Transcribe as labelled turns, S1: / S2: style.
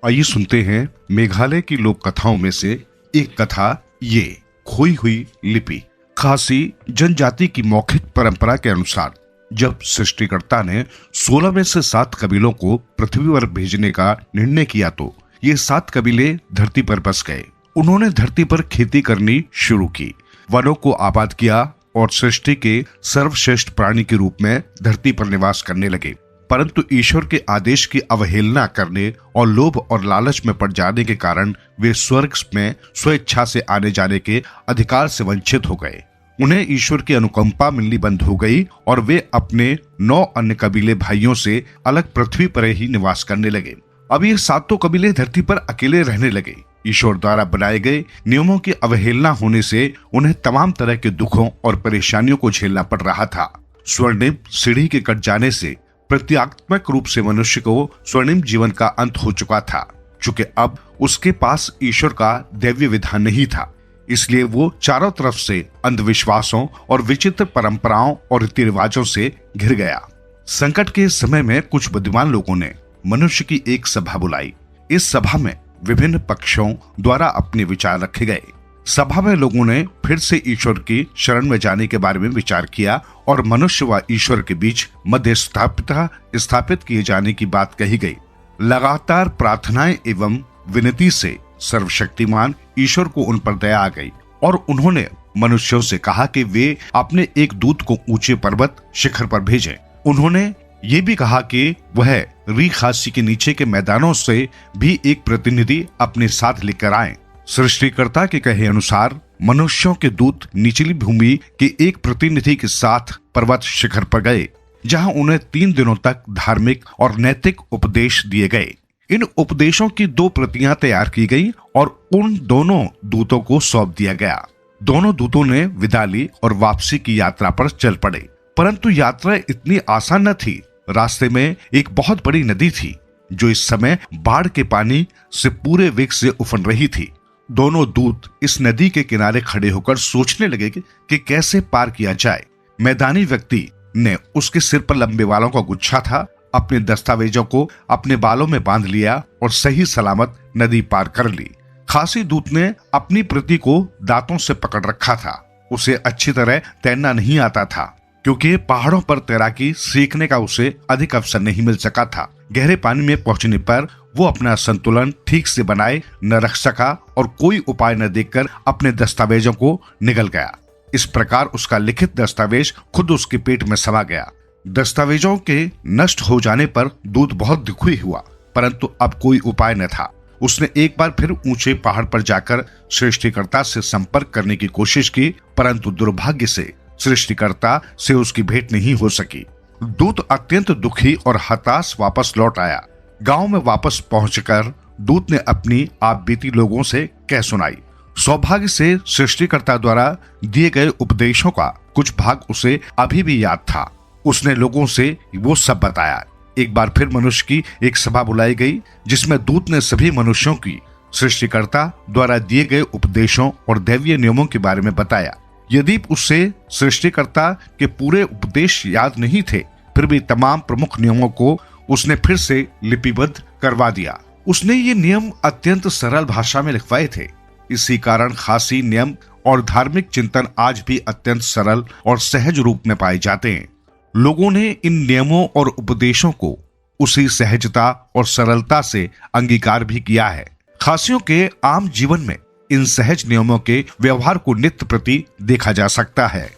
S1: आइए सुनते हैं मेघालय की लोक कथाओं में से एक कथा, ये खोई हुई लिपि। खासी जनजाति की मौखिक परंपरा के अनुसार जब सृष्टिकर्ता ने 16 में से 7 कबीलों को पृथ्वी पर भेजने का निर्णय किया तो ये 7 कबीले धरती पर बस गए। उन्होंने धरती पर खेती करनी शुरू की, वनों को आबाद किया और सृष्टि के सर्वश्रेष्ठ प्राणी के रूप में धरती पर निवास करने लगे। परंतु ईश्वर के आदेश की अवहेलना करने और लोभ और लालच में पड़ जाने के कारण वे स्वर्ग में स्वेच्छा से आने जाने के अधिकार से वंचित हो गए। उन्हें ईश्वर की अनुकंपा मिलनी बंद हो गई और वे अपने 9 अन्य कबीले भाइयों से अलग पृथ्वी पर ही निवास करने लगे। अब ये 7 कबीले धरती पर अकेले रहने लगे। ईश्वर द्वारा बनाए गए नियमों की अवहेलना होने से उन्हें तमाम तरह के दुखों और परेशानियों को झेलना पड़ रहा था। स्वर्णिम सीढ़ी के कट जाने से प्रतीकात्मक रूप से मनुष्य को स्वर्णिम जीवन का अंत हो चुका था। चूंकि अब उसके पास ईश्वर का दैवीय विधान नहीं था, इसलिए वो चारों तरफ से अंधविश्वासों और विचित्र परंपराओं और रीति रिवाजों से घिर गया। संकट के समय में कुछ बुद्धिमान लोगों ने मनुष्य की एक सभा बुलाई। इस सभा में विभिन्न पक्षों द्वारा अपने विचार रखे गए। सभा में लोगों ने फिर से ईश्वर की शरण में जाने के बारे में विचार किया और मनुष्य व ईश्वर के बीच मध्य स्थापित किए जाने की बात कही गई। लगातार प्रार्थनाएं एवं विनती से सर्वशक्तिमान ईश्वर को उन पर दया आ गई और उन्होंने मनुष्यों से कहा कि वे अपने एक दूत को ऊंचे पर्वत शिखर पर भेजें। उन्होंने ये भी कहा कि वह री खासी के नीचे के मैदानों से भी एक प्रतिनिधि अपने साथ लेकर आए। सृष्टिकर्ता के कहे अनुसार मनुष्यों के दूत निचली भूमि के एक प्रतिनिधि के साथ पर्वत शिखर पर गए, जहां उन्हें 3 दिनों तक धार्मिक और नैतिक उपदेश दिए गए। इन उपदेशों की 2 प्रतियां तैयार की गई और उन दोनों दूतों को सौंप दिया गया। दोनों दूतों ने विदा ली और वापसी की यात्रा पर चल पड़े। परंतु यात्रा इतनी आसान न थी। रास्ते में एक बहुत बड़ी नदी थी जो इस समय बाढ़ के पानी से पूरे वेग से उफन रही थी। दोनों दूत इस नदी के किनारे खड़े होकर सोचने लगे कि कैसे पार किया जाए। मैदानी व्यक्ति ने उसके सिर पर लंबे बालों का गुच्छा था, अपने दस्तावेजों को अपने बालों में बांध लिया और सही सलामत नदी पार कर ली। खासी दूत ने अपनी प्रति को दांतों से पकड़ रखा था। उसे अच्छी तरह तैरना नहीं आता था, क्योंकि पहाड़ों पर तैराकी सीखने का उसे अधिक अवसर नहीं मिल सका था। गहरे पानी में पहुंचने पर वो अपना संतुलन ठीक से बनाए न रख सका और कोई उपाय न देखकर अपने दस्तावेजों को निगल गया। इस प्रकार उसका लिखित दस्तावेज खुद उसके पेट में समा गया। दस्तावेजों के नष्ट हो जाने पर दूत बहुत दुखी हुआ, परंतु अब कोई उपाय न था। उसने एक बार फिर ऊंचे पहाड़ पर जाकर सृष्टिकर्ता से संपर्क करने की कोशिश की, परंतु दुर्भाग्य से सृष्टिकर्ता से उसकी भेंट नहीं हो सकी। दूत अत्यंत दुखी और हताश वापस लौट आया। गांव में वापस पहुंचकर दूत ने अपनी आप बीती लोगों से कह सुनाई। सौभाग्य से सृष्टिकर्ता द्वारा दिए गए उपदेशों का कुछ भाग उसे अभी भी याद था। उसने लोगों से वो सब बताया। एक बार फिर मनुष्य की एक सभा बुलाई गई, जिसमें दूत ने सभी मनुष्यों की सृष्टिकर्ता द्वारा दिए गए उपदेशों और दैवीय नियमों के बारे में बताया। यदि उससे सृष्टिकर्ता के पूरे उपदेश याद नहीं थे, फिर भी तमाम प्रमुख नियमों को उसने फिर से लिपिबद्ध करवा दिया। उसने ये नियम अत्यंत सरल भाषा में लिखवाए थे। इसी कारण खासी नियम और धार्मिक चिंतन आज भी अत्यंत सरल और सहज रूप में पाए जाते हैं। लोगों ने इन नियमों और उपदेशों को उसी सहजता और सरलता से अंगीकार भी किया है। खासियों के आम जीवन में इन सहज नियमों के व्यवहार को नित्य प्रति देखा जा सकता है।